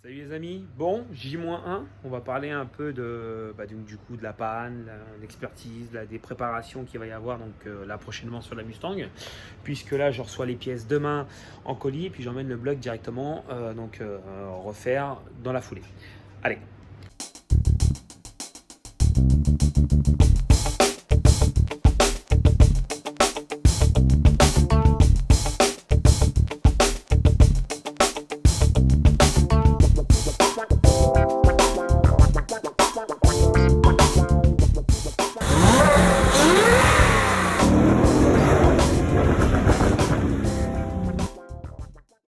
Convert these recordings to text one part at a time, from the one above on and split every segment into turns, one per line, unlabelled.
Salut les amis, bon, J-1, on va parler un peu du coup de la panne, l'expertise, des préparations qu'il va y avoir là prochainement sur la Mustang, puisque là je reçois les pièces demain en colis et puis j'emmène le bloc directement refaire dans la foulée. Allez.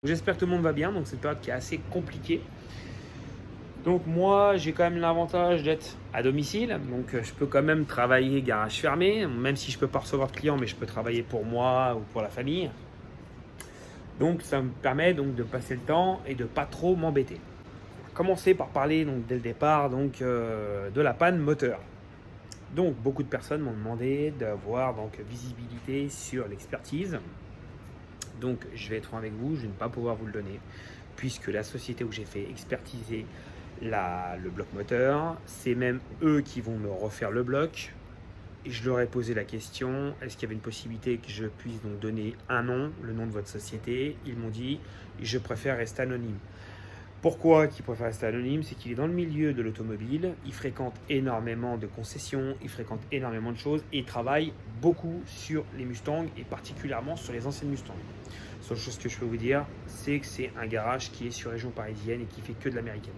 J'espère que tout le monde va bien, donc c'est une période qui est assez compliquée. Donc moi j'ai quand même l'avantage d'être à domicile, donc je peux quand même travailler garage fermé, même si je peux pas recevoir de clients, mais je peux travailler pour moi ou pour la famille. Donc ça me permet donc de passer le temps et de pas trop m'embêter. On va commencer par parler donc dès le départ de la panne moteur. Donc beaucoup de personnes m'ont demandé d'avoir donc visibilité sur l'expertise. Donc je vais être franc avec vous, je ne vais pas pouvoir vous le donner, puisque la société où j'ai fait expertiser le bloc moteur, c'est même eux qui vont me refaire le bloc. Et je leur ai posé la question, est-ce qu'il y avait une possibilité que je puisse donc donner un nom, le nom de votre société? Ils m'ont dit, je préfère rester anonyme. Pourquoi il préfère rester anonyme? C'est qu'il est dans le milieu de l'automobile, il fréquente énormément de concessions, il fréquente énormément de choses et il travaille beaucoup sur les Mustangs et particulièrement sur les anciennes Mustangs. La seule chose que je peux vous dire, c'est que c'est un garage qui est sur région parisienne et qui fait que de l'américaine.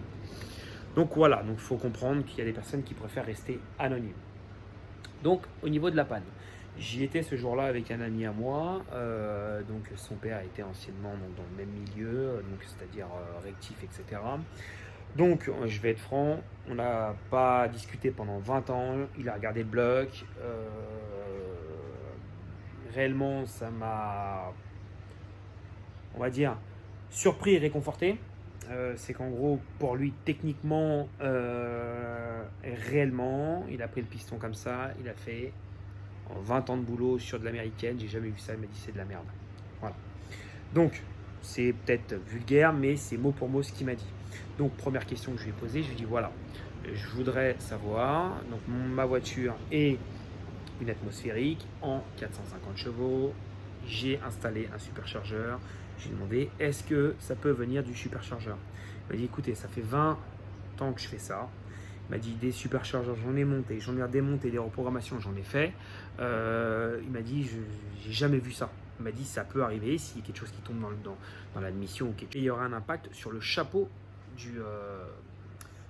Donc voilà, il faut comprendre qu'il y a des personnes qui préfèrent rester anonymes. Donc au niveau de la panne, j'y étais ce jour-là avec un ami à moi, donc son père était anciennement dans le même milieu, c'est-à-dire rectif, etc. Donc je vais être franc, on n'a pas discuté pendant 20 ans, il a regardé le bloc, réellement ça m'a, on va dire, surpris et réconforté. C'est qu'en gros, pour lui, techniquement, réellement, il a pris le piston comme ça, il a fait en 20 ans de boulot sur de l'américaine, j'ai jamais vu ça, il m'a dit c'est de la merde. Voilà. Donc, c'est peut-être vulgaire, mais c'est mot pour mot ce qu'il m'a dit. Donc, première question que je lui ai posée, je lui ai dit voilà, je voudrais savoir, donc ma voiture est une atmosphérique en 450 chevaux, j'ai installé un superchargeur. J'ai demandé est-ce que ça peut venir du superchargeur. Il m'a dit écoutez, ça fait 20 ans que je fais ça. Il m'a dit des superchargeurs, j'en ai monté, j'en ai redémonté, des reprogrammations, j'en ai fait. Il m'a dit j'ai jamais vu ça. Il m'a dit ça peut arriver s'il y a quelque chose qui tombe dans l'admission ou quelque chose. Et il y aura un impact sur le chapeau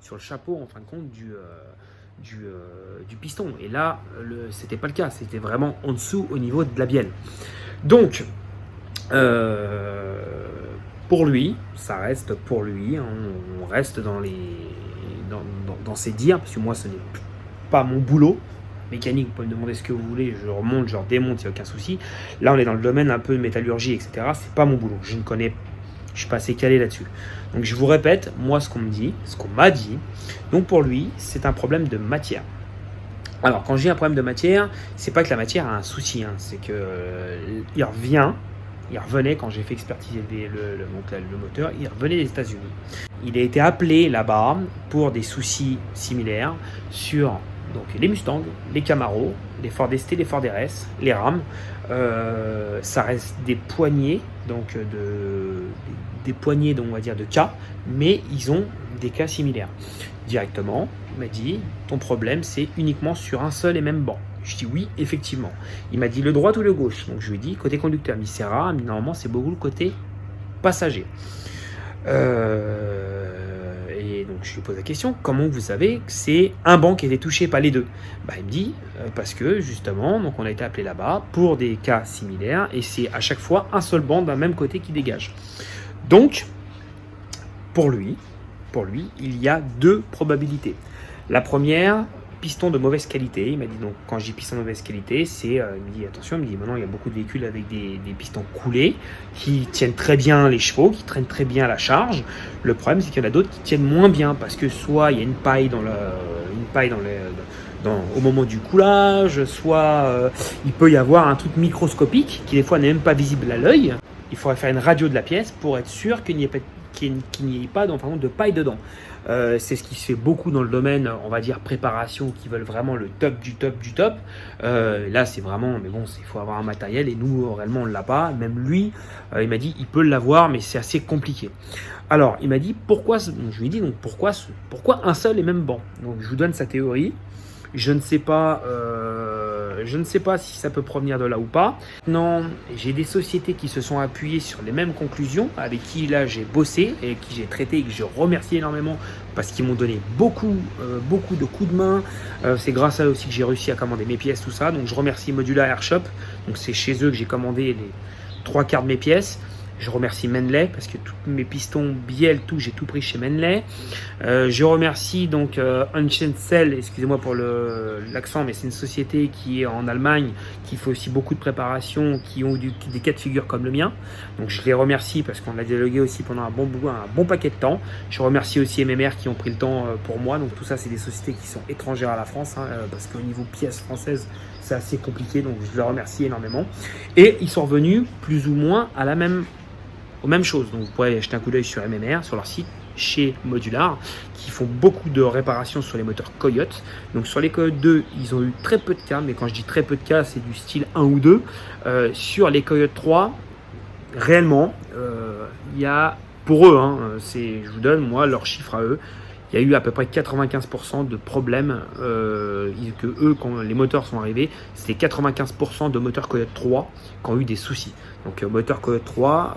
en fin de compte du piston. Et là, c'était pas le cas, c'était vraiment en dessous au niveau de la bielle. Donc pour lui, ça reste pour lui, hein, on reste dans ses dires, parce que moi ce n'est pas mon boulot. Mécanique, vous pouvez me demander ce que vous voulez, je remonte, je redémonte, il n'y a aucun souci. Là on est dans le domaine un peu de métallurgie, etc. C'est pas mon boulot, je suis pas assez calé là-dessus. Donc je vous répète, moi ce qu'on m'a dit, donc pour lui, c'est un problème de matière. Alors quand j'ai un problème de matière, c'est pas que la matière a un souci, hein, c'est que il revenait quand j'ai fait expertiser le moteur, il revenait des États-Unis. Il a été appelé là-bas pour des soucis similaires sur donc, les Mustangs, les Camaro, les Ford ST, les Ford RS, les Ram. Ça reste des poignées, des poignées on va dire, de cas, mais ils ont des cas similaires. Directement, il m'a dit ton problème c'est uniquement sur un seul et même banc. Je dis oui, effectivement. Il m'a dit le droit ou le gauche. Donc je lui ai dit côté conducteur. Il me dit c'est rare, mais normalement c'est beaucoup le côté passager. Et donc je lui pose la question comment vous savez que c'est un banc qui a été touché, pas les deux? Il me dit parce que justement, donc on a été appelé là-bas pour des cas similaires et c'est à chaque fois un seul banc d'un même côté qui dégage. Donc pour lui, il y a deux probabilités. La première, piston de mauvaise qualité. Il m'a dit donc quand je dis piston de mauvaise qualité, c'est il me dit attention, il me dit maintenant il y a beaucoup de véhicules avec des pistons coulés qui tiennent très bien les chevaux, qui traînent très bien la charge. Le problème c'est qu'il y en a d'autres qui tiennent moins bien parce que soit il y a une paille au moment du coulage, soit il peut y avoir un truc microscopique qui des fois n'est même pas visible à l'œil. Il faudrait faire une radio de la pièce pour être sûr qu'il n'y ait qu'il n'y ait pas de paille dedans. C'est ce qui se fait beaucoup dans le domaine, on va dire, préparation, qui veulent vraiment le top du top du top. Là, c'est vraiment, mais bon, il faut avoir un matériel, et nous, réellement, on ne l'a pas. Même lui, il m'a dit, il peut l'avoir, mais c'est assez compliqué. Alors, il m'a dit, pourquoi, je lui ai dit, donc, pourquoi un seul et même banc? Donc, je vous donne sa théorie. Je ne sais pas si ça peut provenir de là ou pas. Non, j'ai des sociétés qui se sont appuyées sur les mêmes conclusions, avec qui là j'ai bossé et qui j'ai traité et que je remercie énormément parce qu'ils m'ont donné beaucoup de coups de main. C'est grâce à eux aussi que j'ai réussi à commander mes pièces, tout ça. Donc je remercie Modula Airshop. Donc c'est chez eux que j'ai commandé les 3/4 de mes pièces. Je remercie Menley parce que tous mes pistons, bielles, tout, j'ai tout pris chez Menley. Je remercie donc Unchained, excusez-moi pour l'accent, mais c'est une société qui est en Allemagne, qui fait aussi beaucoup de préparation, qui ont des cas de figure comme le mien. Donc je les remercie parce qu'on a dialogué aussi pendant un bon paquet de temps. Je remercie aussi MMR qui ont pris le temps pour moi. Donc tout ça, c'est des sociétés qui sont étrangères à la France, parce qu'au niveau pièces françaises, c'est assez compliqué. Donc je les remercie énormément. Et ils sont revenus plus ou moins aux mêmes choses. Donc vous pourrez jeter un coup d'œil sur MMR, sur leur site, chez Modular, qui font beaucoup de réparations sur les moteurs Coyote. Donc sur les Coyote 2, ils ont eu très peu de cas, mais quand je dis très peu de cas, c'est du style 1 ou 2. Sur les Coyote 3, réellement, il y a, pour eux, je vous donne moi leurs chiffres à eux, il y a eu à peu près 95% de problèmes que eux, quand les moteurs sont arrivés, c'était 95% de moteurs Coyote 3 qui ont eu des soucis. Donc moteur Coyote 3,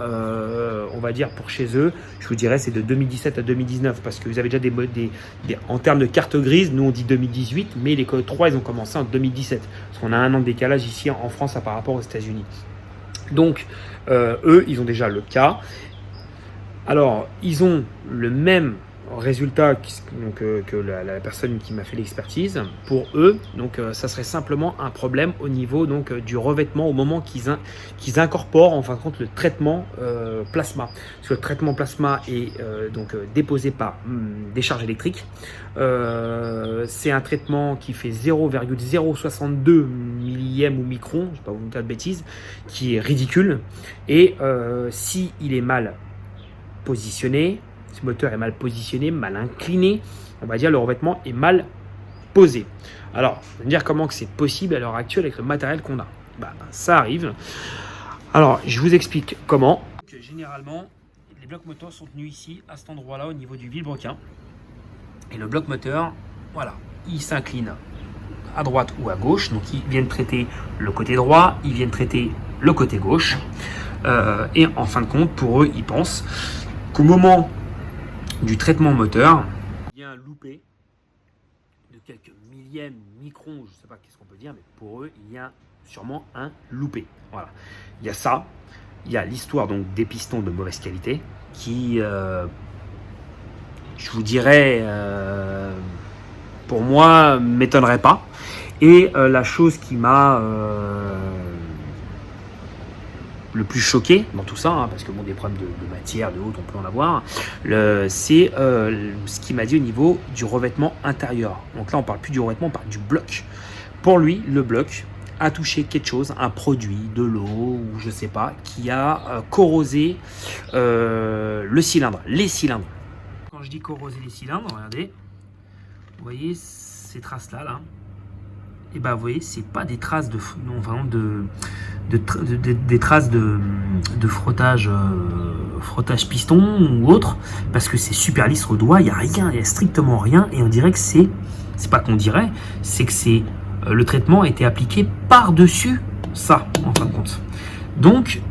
on va dire pour chez eux, je vous dirais c'est de 2017 à 2019 parce que vous avez déjà en termes de carte grise, nous on dit 2018, mais les Coyote 3 ils ont commencé en 2017 parce qu'on a un an de décalage ici en France par rapport aux États-Unis. Donc eux ils ont déjà le cas. Alors ils ont le même résultat que la personne qui m'a fait l'expertise. Pour eux, donc ça serait simplement un problème au niveau donc du revêtement au moment qu'ils incorporent en fin de compte le traitement plasma. Parce que le traitement plasma est déposé par décharge électrique. C'est un traitement qui fait 0,062 millième ou micron, je ne vais pas vous dire de bêtises, qui est ridicule. Et si il est mal positionné, ce moteur est mal positionné, mal incliné, on va dire le revêtement est mal posé. Alors, on va me dire comment que c'est possible à l'heure actuelle avec le matériel qu'on a. Ça arrive. Alors, je vous explique comment. Généralement, les blocs moteurs sont tenus ici, à cet endroit-là, au niveau du vilebrequin. Et le bloc moteur, voilà, il s'incline à droite ou à gauche. Donc, ils viennent traiter le côté droit, ils viennent traiter le côté gauche. Et en fin de compte, pour eux, ils pensent qu'au moment du traitement moteur, il y a un loupé de quelques millièmes, microns, je ne sais pas qu'est-ce qu'on peut dire, mais pour eux, il y a sûrement un loupé. Voilà. Il y a ça, il y a l'histoire donc des pistons de mauvaise qualité qui, je vous dirais, pour moi, m'étonnerait pas. Et la chose qui m'a le plus choqué dans tout ça, parce que bon, des problèmes de matière, de haute, on peut en avoir, c'est ce qu'il m'a dit au niveau du revêtement intérieur. Donc là, on parle plus du revêtement, on parle du bloc. Pour lui, le bloc a touché quelque chose, un produit, de l'eau, ou je sais pas, qui a corrosé le cylindre, les cylindres. Quand je dis corroser les cylindres, regardez, vous voyez ces traces-là, là, et ben vous voyez, c'est pas des traces des traces de frottage piston ou autre, parce que c'est super lisse au doigt, il n'y a rien, il n'y a strictement rien, et on dirait que c'est pas qu'on dirait, c'est que c'est le traitement a été appliqué par-dessus ça, en fin de compte. Donc,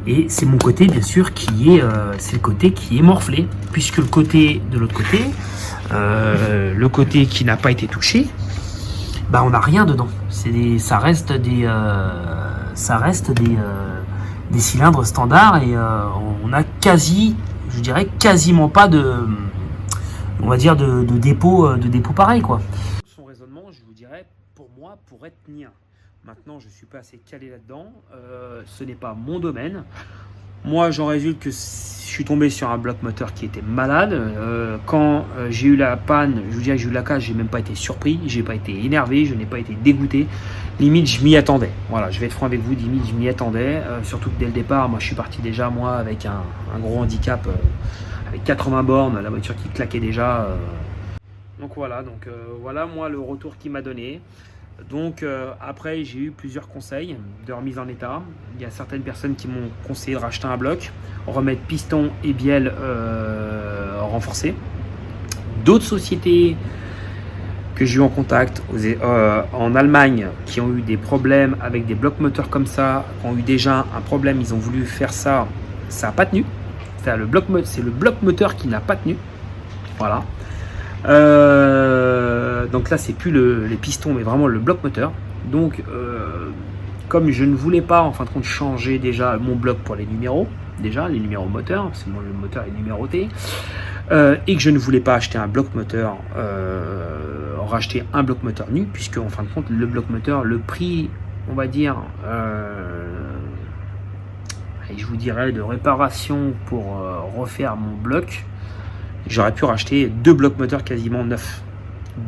et c'est mon côté, bien sûr, c'est le côté qui est morflé, puisque le côté de l'autre côté, le côté qui n'a pas été touché, on n'a rien dedans. Ça reste des cylindres standards et on a quasiment pas de dépôt pareil, quoi. Son raisonnement, je vous dirais, pour moi, pourrait tenir. Maintenant, je suis pas assez calé là-dedans. Ce n'est pas mon domaine. Moi, j'en résulte que je suis tombé sur un bloc moteur qui était malade. Quand j'ai eu la panne, je vous dirais que j'ai eu la casse, j'ai même pas été surpris, j'ai pas été énervé, je n'ai pas été dégoûté. limite je m'y attendais. Voilà, je vais être franc avec vous, limite je m'y attendais. Surtout que dès le départ, moi je suis parti déjà moi avec un gros handicap, avec 80 bornes, la voiture qui claquait déjà. Donc voilà moi le retour qu'il m'a donné. Donc après j'ai eu plusieurs conseils de remise en état. Il y a certaines personnes qui m'ont conseillé de racheter un bloc, remettre piston et bielle renforcés. D'autres sociétés que j'ai eu en contact en Allemagne qui ont eu des problèmes avec des blocs moteurs comme ça, qui ont eu déjà un problème, ils ont voulu faire ça, ça n'a pas tenu. C'est le bloc moteur qui n'a pas tenu. Voilà. Donc là, c'est plus les pistons, mais vraiment le bloc moteur. Donc, comme je ne voulais pas, en fin de compte, changer déjà mon bloc pour les numéros, les numéros moteurs, parce que le moteur est numéroté, et que je ne voulais pas acheter un bloc moteur, racheter un bloc moteur nu, puisque en fin de compte, le bloc moteur, le prix, on va dire, et je vous dirais, de réparation pour refaire mon bloc, j'aurais pu racheter 2 blocs moteurs quasiment neufs.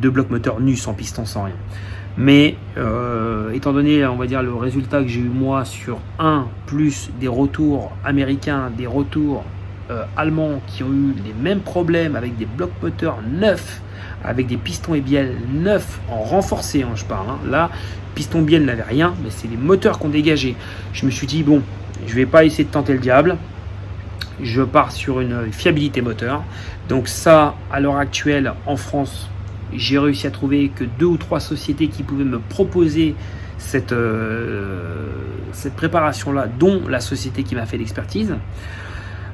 2 blocs moteurs nus, sans piston, sans rien. Mais étant donné, on va dire, le résultat que j'ai eu moi sur plus des retours américains, des retours allemands qui ont eu les mêmes problèmes avec des blocs moteurs neufs, avec des pistons et bielles neufs en renforcé, je parle. Là, piston bielle n'avait rien, mais c'est les moteurs qu'on dégagé. Je me suis dit, bon, je vais pas essayer de tenter le diable. Je pars sur une fiabilité moteur. Donc ça, à l'heure actuelle, en France, j'ai réussi à trouver que 2 ou 3 sociétés qui pouvaient me proposer cette préparation-là, dont la société qui m'a fait l'expertise.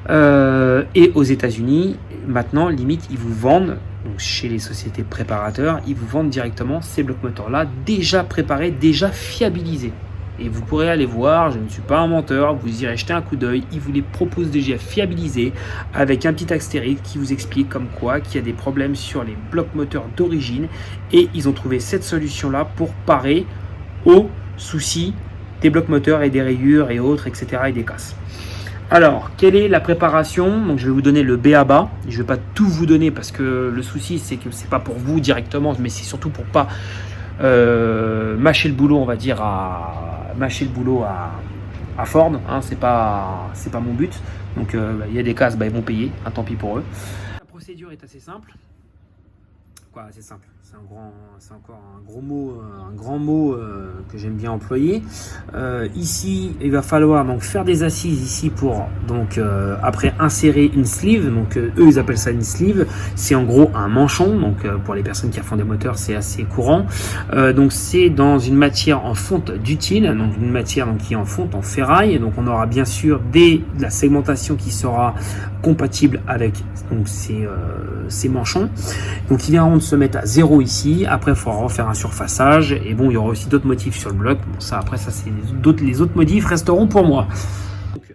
Et aux États-Unis, maintenant, limite, ils vous vendent, donc chez les sociétés préparateurs, ils vous vendent directement ces blocs moteurs-là, déjà préparés, déjà fiabilisés. Et vous pourrez aller voir, je ne suis pas un menteur, vous irez jeter un coup d'œil, ils vous les proposent déjà fiabilisés avec un petit astérisque qui vous explique comme quoi qu'il y a des problèmes sur les blocs moteurs d'origine et ils ont trouvé cette solution-là pour parer aux soucis des blocs moteurs et des rayures et autres, etc. et des casses. Alors, quelle est la préparation? Donc, je vais vous donner le B.A.B.A. Je ne vais pas tout vous donner parce que le souci, c'est que c'est pas pour vous directement, mais c'est surtout pour pas mâcher le boulot, on va dire, à Ford, c'est pas mon but. Donc il y a des casses, ils vont payer, tant pis pour eux. La procédure est assez simple. C'est simple, c'est encore un grand mot que j'aime bien employer. Ici, il va falloir donc faire des assises ici pour après insérer une sleeve. Donc eux ils appellent ça une sleeve. C'est en gros un manchon. Donc pour les personnes qui font des moteurs, c'est assez courant. Donc c'est dans une matière en fonte d'utile, donc une matière qui est en fonte en ferraille. Donc on aura bien sûr de la segmentation qui sera compatible avec ces manchons. Donc il est rond de se mettre à 0 ici. Après il faudra refaire un surfaçage et bon, il y aura aussi d'autres motifs sur le bloc. Bon, ça après ça c'est les autres motifs resteront pour moi. Donc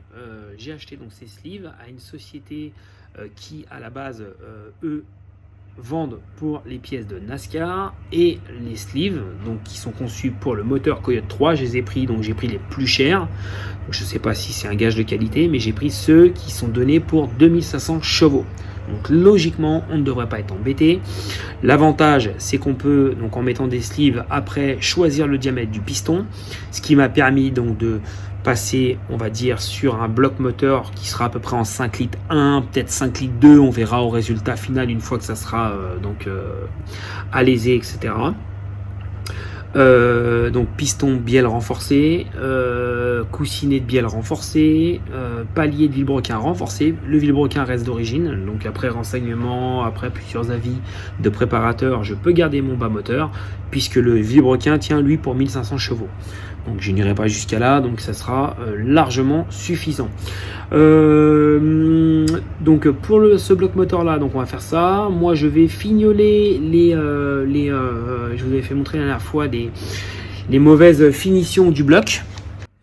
j'ai acheté donc ces sleeves à une société qui à la base eux vendent pour les pièces de NASCAR et les sleeves donc qui sont conçus pour le moteur Coyote 3. Je les ai pris, donc j'ai pris les plus chers. Donc, je sais pas si c'est un gage de qualité, mais j'ai pris ceux qui sont donnés pour 2500 chevaux. Donc logiquement, on ne devrait pas être embêté. L'avantage, c'est qu'on peut, donc en mettant des sleeves, après choisir le diamètre du piston, ce qui m'a permis donc de passer, on va dire, sur un bloc moteur qui sera à peu près en 5 litres 1, peut-être 5 litres 2, on verra au résultat final une fois que ça sera alésé, etc. Donc piston bielle renforcé, coussinet de bielle renforcé, palier de vilebrequin renforcé. Le vilebrequin reste d'origine, donc après renseignement, après plusieurs avis de préparateur, je peux garder mon bas moteur puisque le vilebrequin tient lui pour 1500 chevaux. Donc je n'irai pas jusqu'à là, donc ça sera largement suffisant. Donc pour ce bloc moteur là, donc on va faire ça. Moi je vais fignoler je vous avais fait montrer la dernière fois les mauvaises finitions du bloc.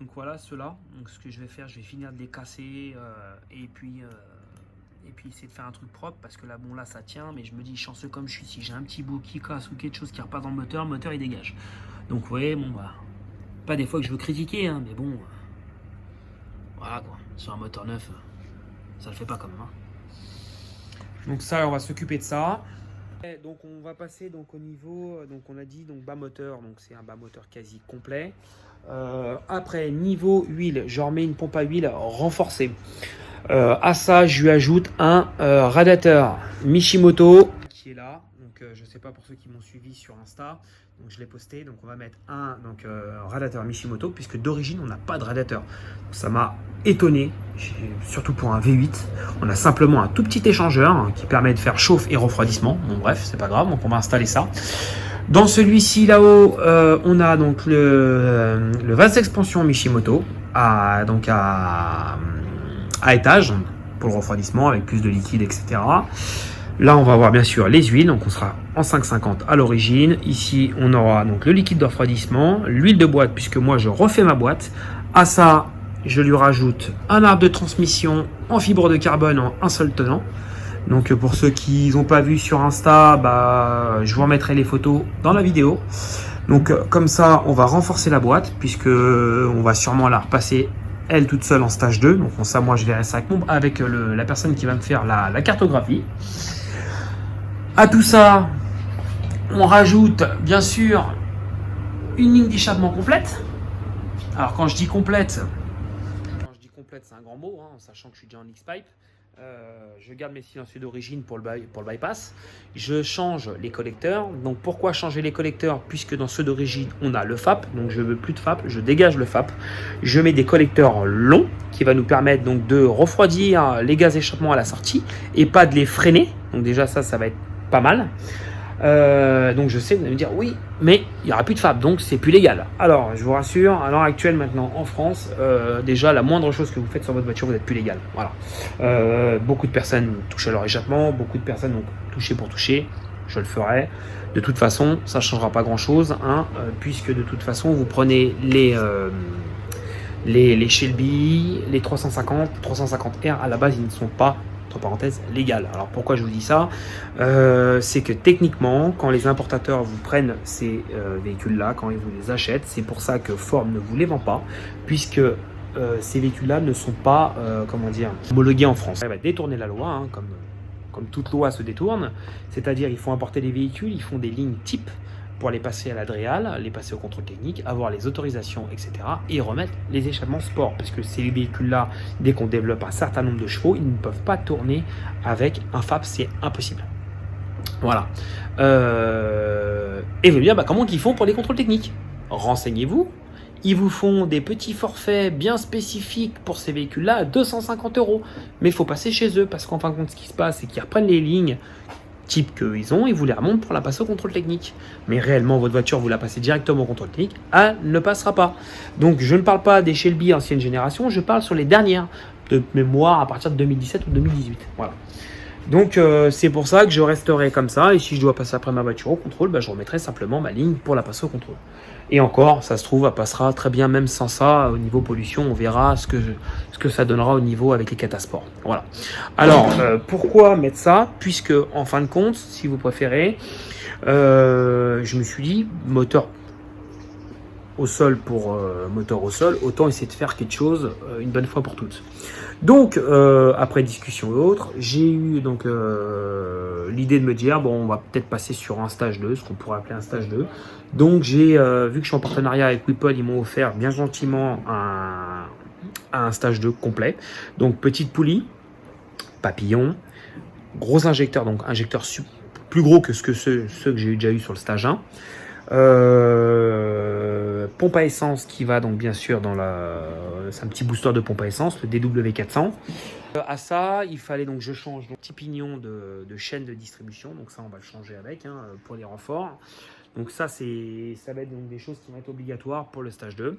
Donc voilà ceux-là. Donc ce que je vais faire, je vais finir de les casser et puis essayer de faire un truc propre parce que là bon là ça tient, mais je me dis chanceux comme je suis, si j'ai un petit bout qui casse ou quelque chose qui repart dans le moteur il dégage. Donc vous voyez, bon bah pas des fois que je veux critiquer, mais bon, voilà quoi, sur un moteur neuf, ça le fait pas quand même. Donc ça, on va s'occuper de ça. Donc on va passer donc au niveau, donc on a dit donc bas moteur, donc c'est un bas moteur quasi complet. Après niveau huile, je remets une pompe à huile renforcée. À ça, je lui ajoute un radiateur Mishimoto qui est là. Donc je sais pas pour ceux qui m'ont suivi sur Insta, donc je l'ai posté. Donc on va mettre un radiateur Mishimoto puisque d'origine on n'a pas de radiateur. Donc, ça m'a étonné, surtout pour un V8. On a simplement un tout petit échangeur qui permet de faire chauffe et refroidissement. Bon bref, c'est pas grave, donc on va installer ça. Dans celui-ci là-haut, on a donc le vase d'expansion Mishimoto à étage pour le refroidissement avec plus de liquide, etc. Là, on va avoir bien sûr les huiles, donc on sera en 5,50 à l'origine. Ici, on aura donc le liquide de refroidissement, l'huile de boîte, puisque moi je refais ma boîte. À ça, je lui rajoute un arbre de transmission en fibre de carbone en un seul tenant. Donc pour ceux qui n'ont pas vu sur Insta, je vous remettrai les photos dans la vidéo. Donc comme ça, on va renforcer la boîte, puisque on va sûrement la repasser elle toute seule en stage 2. Donc ça, moi je verrai ça avec la personne qui va me faire la cartographie. À tout ça, on rajoute bien sûr une ligne d'échappement complète. Alors quand je dis complète, c'est un grand mot, hein, sachant que je suis déjà en X-Pipe. Je garde mes silencieux d'origine pour le bypass. Je change les collecteurs. Donc pourquoi changer les collecteurs? Puisque dans ceux d'origine, on a le FAP. Donc je veux plus de FAP, je dégage le FAP. Je mets des collecteurs longs qui va nous permettre donc de refroidir les gaz d'échappement à la sortie et pas de les freiner. Donc déjà ça va être pas mal. Donc je sais, vous allez me dire oui, mais il n'y aura plus de FAP, donc c'est plus légal. Alors je vous rassure, à l'heure actuelle maintenant en France, déjà la moindre chose que vous faites sur votre voiture, vous n'êtes plus légal. Voilà. Beaucoup de personnes touchent à leur échappement, beaucoup de personnes ont touché pour toucher. Je le ferai. De toute façon, ça ne changera pas grand chose, puisque de toute façon vous prenez les Shelby, les 350R à la base, ils ne sont pas parenthèse légale. Alors pourquoi je vous dis ça? C'est que techniquement, quand les importateurs vous prennent ces véhicules-là, quand ils vous les achètent, c'est pour ça que Ford ne vous les vend pas, puisque ces véhicules-là ne sont pas, homologués en France. Ça va détourner la loi, comme toute loi se détourne, c'est-à-dire ils font importer des véhicules, ils font des lignes type pour les passer à l'Adréal, les passer au contrôle technique, avoir les autorisations, etc. et remettre les échappements sport. Parce que ces véhicules-là, dès qu'on développe un certain nombre de chevaux, ils ne peuvent pas tourner avec un FAP, c'est impossible. Voilà. Et vous me dire, comment ils font pour les contrôles techniques? Renseignez-vous. Ils vous font des petits forfaits bien spécifiques pour ces véhicules-là à 250 €. Mais il faut passer chez eux, parce qu'en fin de compte, ce qui se passe, c'est qu'ils reprennent les lignes type qu'ils ont, ils vous les remontent pour la passer au contrôle technique. Mais réellement, votre voiture, vous la passez directement au contrôle technique, elle ne passera pas. Donc, je ne parle pas des Shelby ancienne génération, je parle sur les dernières de mémoire à partir de 2017 ou 2018. Voilà. Donc, c'est pour ça que je resterai comme ça. Et si je dois passer après ma voiture au contrôle, je remettrai simplement ma ligne pour la passer au contrôle. Et encore, ça se trouve, elle passera très bien même sans ça. Au niveau pollution, on verra ce que ça donnera au niveau avec les catasports. Voilà. Alors, pourquoi mettre ça? Puisque, en fin de compte, si vous préférez, je me suis dit, moteur au sol pour moteur au sol, autant essayer de faire quelque chose une bonne fois pour toutes. Donc, après discussion et autres, j'ai eu donc l'idée de me dire, bon, on va peut-être passer sur un stage 2, ce qu'on pourrait appeler un stage 2. Donc, j'ai vu que je suis en partenariat avec Whipple, ils m'ont offert bien gentiment un stage 2 complet. Donc, petite poulie, papillon, gros injecteur, donc injecteur plus gros que ceux que j'ai déjà eu sur le stage 1. Pompe à essence qui va donc bien sûr c'est un petit booster de pompe à essence, le DW400. À ça, il fallait donc je change le petit pignon de chaîne de distribution, donc ça on va le changer avec pour les renforts. Donc ça va être donc des choses qui vont être obligatoires pour le stage 2.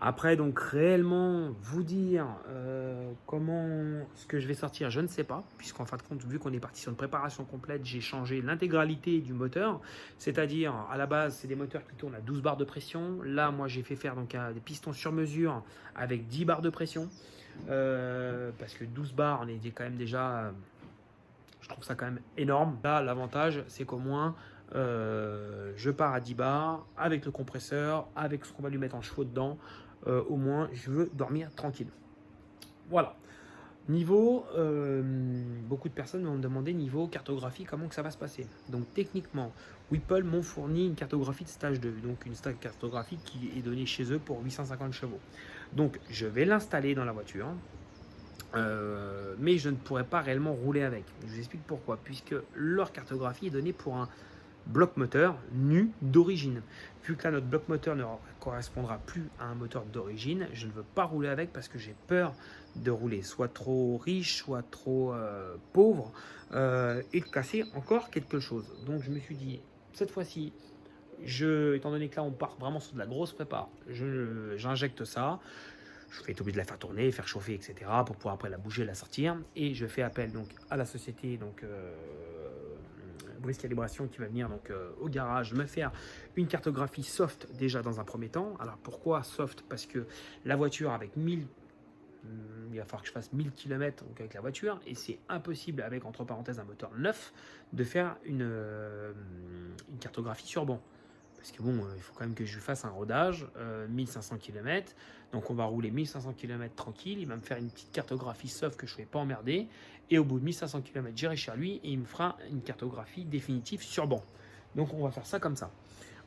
Après, donc réellement, vous dire ce que je vais sortir, je ne sais pas, puisqu'en fin de compte, vu qu'on est parti sur une préparation complète, j'ai changé l'intégralité du moteur, c'est-à-dire, à la base, c'est des moteurs qui tournent à 12 barres de pression. Là, moi, j'ai fait faire donc des pistons sur mesure avec 10 barres de pression, parce que 12 barres, on est quand même déjà, je trouve ça quand même énorme. Là, l'avantage, c'est qu'au moins, je pars à 10 bars, avec le compresseur, avec ce qu'on va lui mettre en chevaux dedans. Au moins je veux dormir tranquille. Voilà. Niveau, beaucoup de personnes m'ont demandé niveau cartographie comment que ça va se passer. Donc techniquement, Whipple m'ont fourni une cartographie de stage 2, donc une cartographie qui est donnée chez eux pour 850 chevaux. Donc je vais l'installer dans la voiture, mais je ne pourrai pas réellement rouler avec. Je vous explique pourquoi, puisque leur cartographie est donnée pour un bloc moteur nu d'origine. Vu que là notre bloc moteur ne correspondra plus à un moteur d'origine, je ne veux pas rouler avec parce que j'ai peur de rouler soit trop riche, soit trop pauvre et de casser encore quelque chose. Donc je me suis dit, cette fois-ci, étant donné que là on part vraiment sur de la grosse prépa, j'injecte ça. Je vais être obligé de la faire tourner, faire chauffer, etc. pour pouvoir après la bouger, la sortir. Et je fais appel donc à la société Brice Calibration qui va venir donc au garage me faire une cartographie soft déjà dans un premier temps. Alors pourquoi soft? Parce que la voiture avec 1000, il va falloir que je fasse 1000 km donc avec la voiture et c'est impossible avec entre parenthèses un moteur neuf de faire une cartographie sur banc. Parce que bon, il faut quand même que je lui fasse un rodage, 1500 km. Donc on va rouler 1500 km tranquille. Il va me faire une petite cartographie soft que je ne vais pas emmerder. Et au bout de 1500 km, j'irai chez lui et il me fera une cartographie définitive sur banc. Donc on va faire ça comme ça.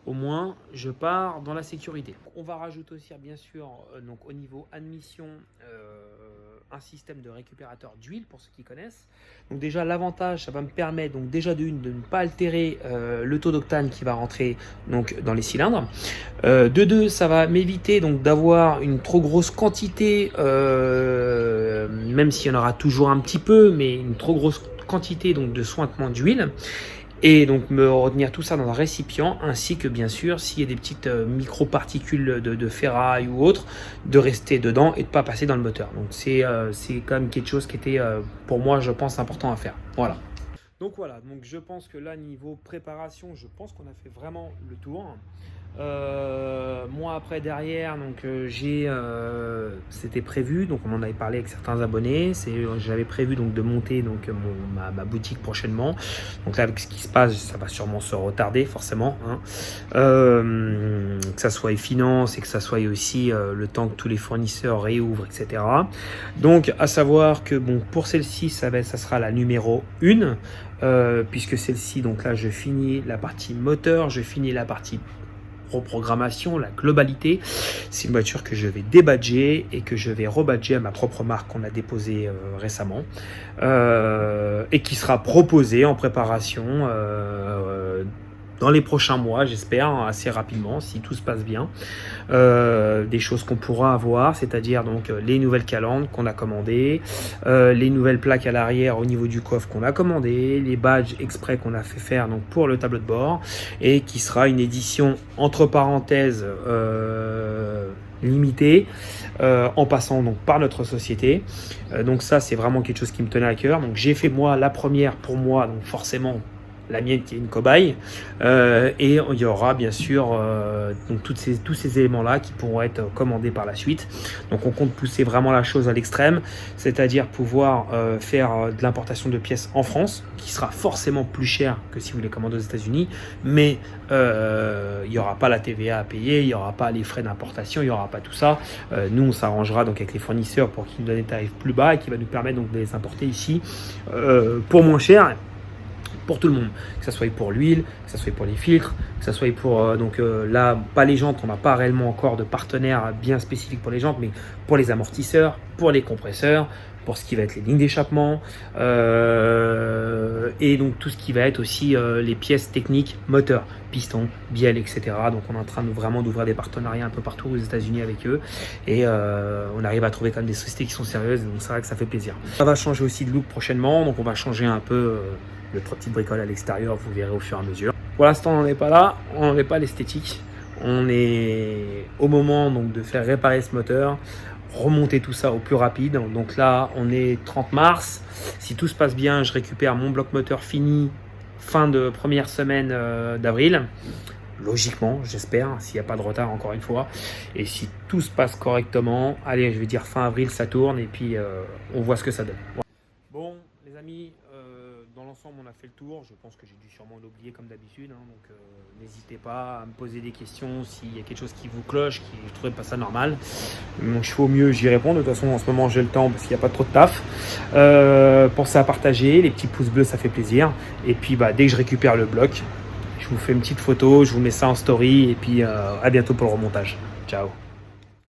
Au moins, je pars dans la sécurité. On va rajouter aussi, bien sûr, donc au niveau admission, un système de récupérateur d'huile pour ceux qui connaissent. Donc déjà, l'avantage, ça va me permettre donc déjà de ne pas altérer le taux d'octane qui va rentrer donc dans les cylindres. De deux, ça va m'éviter donc d'avoir une trop grosse quantité, même s'il y en aura toujours un petit peu, mais une trop grosse quantité donc de sointement d'huile. Et donc me retenir tout ça dans un récipient, ainsi que bien sûr, s'il y a des petites micro-particules de ferraille ou autre, de rester dedans et de ne pas passer dans le moteur. Donc c'est quand même quelque chose qui était pour moi, je pense, important à faire. Voilà. Donc voilà, donc je pense que là, niveau préparation, je pense qu'on a fait vraiment le tour. Moi après derrière donc c'était prévu, donc on en avait parlé avec certains abonnés, j'avais prévu donc de monter donc ma boutique prochainement. Donc là avec ce qui se passe, ça va sûrement se retarder forcément, hein. Que ça soit les finances et que ça soit aussi le temps que tous les fournisseurs réouvrent, etc. Donc à savoir que bon, pour celle-ci ça sera la numéro 1, puisque celle-ci, donc là je finis la partie moteur, je finis la partie reprogrammation, la globalité. C'est une voiture que je vais débadger et que je vais rebadger à ma propre marque qu'on a déposée récemment et qui sera proposée en préparation dans les prochains mois, j'espère, assez rapidement, si tout se passe bien. Des choses qu'on pourra avoir, c'est-à-dire donc les nouvelles calandres qu'on a commandées, les nouvelles plaques à l'arrière au niveau du coffre qu'on a commandé, les badges exprès qu'on a fait faire donc pour le tableau de bord, et qui sera une édition entre parenthèses limitée, en passant donc par notre société. Donc ça, c'est vraiment quelque chose qui me tenait à cœur. Donc j'ai fait moi la première pour moi, donc forcément la mienne qui est une cobaye, et il y aura bien sûr donc tous ces éléments là qui pourront être commandés par la suite. Donc on compte pousser vraiment la chose à l'extrême, c'est-à-dire pouvoir faire de l'importation de pièces en France, qui sera forcément plus cher que si vous les commandez aux États-Unis, mais il n'y aura pas la TVA à payer, il n'y aura pas les frais d'importation, il n'y aura pas tout ça. Nous on s'arrangera donc avec les fournisseurs pour qu'ils nous donnent des tarifs plus bas et qui va nous permettre donc de les importer ici pour moins cher pour tout le monde, que ça soit pour l'huile, que ça soit pour les filtres, que ça soit pour là, pas les jantes, on n'a pas réellement encore de partenaire bien spécifique pour les jantes, mais pour les amortisseurs, pour les compresseurs, pour ce qui va être les lignes d'échappement, et donc tout ce qui va être aussi les pièces techniques, moteurs, pistons, bielles, etc. Donc on est en train vraiment d'ouvrir des partenariats un peu partout aux États-Unis avec eux, et on arrive à trouver quand même des sociétés qui sont sérieuses, donc c'est vrai que ça fait plaisir. Ça va changer aussi de look prochainement, donc on va changer un peu le petit bricole à l'extérieur, vous verrez au fur et à mesure. Pour l'instant, on n'en est pas là, on n'est pas à l'esthétique. On est au moment donc de faire réparer ce moteur, remonter tout ça au plus rapide. Donc là, on est 30 mars. Si tout se passe bien, je récupère mon bloc moteur fini fin de première semaine d'avril. Logiquement, j'espère, s'il n'y a pas de retard encore une fois. Et si tout se passe correctement, allez, je vais dire fin avril, ça tourne et puis on voit ce que ça donne. Bon, les amis, dans l'ensemble, on a fait le tour. Je pense que j'ai dû sûrement l'oublier comme d'habitude. Donc, n'hésitez pas à me poser des questions s'il y a quelque chose qui vous cloche, qui je ne trouvais pas ça normal. Donc, je fais au mieux, j'y réponds. De toute façon, en ce moment, j'ai le temps parce qu'il n'y a pas trop de taf. Pensez à partager. Les petits pouces bleus, ça fait plaisir. Et puis, dès que je récupère le bloc, je vous fais une petite photo. Je vous mets ça en story. Et puis, à bientôt pour le remontage. Ciao.